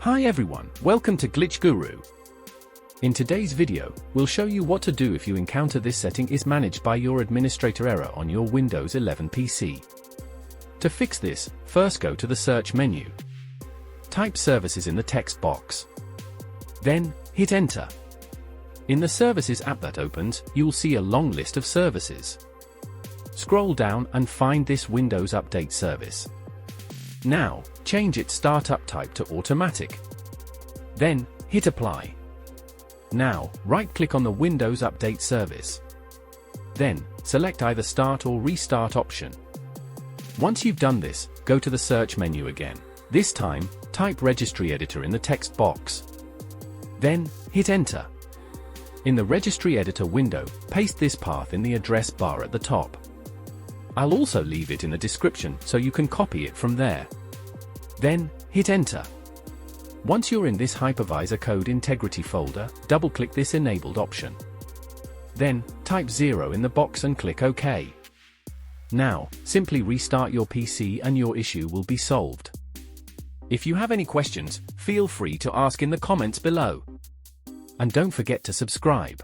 Hi everyone, welcome to Glitch Guru. In today's video, we'll show you what to do if you encounter this setting is managed by your administrator error on your Windows 11 PC. To fix this, first go to the search menu. Type services in the text box. Then, hit enter. In the Services app that opens, you'll see a long list of services. Scroll down and find this Windows Update service. Now, change its startup type to automatic. Then, hit apply. Now, right-click on the Windows Update service. Then, select either Start or Restart option. Once you've done this, go to the search menu again. This time, type Registry Editor in the text box. Then, hit enter. In the Registry Editor window, paste this path in the address bar at the top. I'll also leave it in the description so you can copy it from there. Then, hit enter. Once you're in this HypervisorEnforcedCodeIntegrity folder, double-click this enabled option. Then, type 0 in the box and click OK. Now, simply restart your PC and your issue will be solved. If you have any questions, feel free to ask in the comments below. And don't forget to subscribe.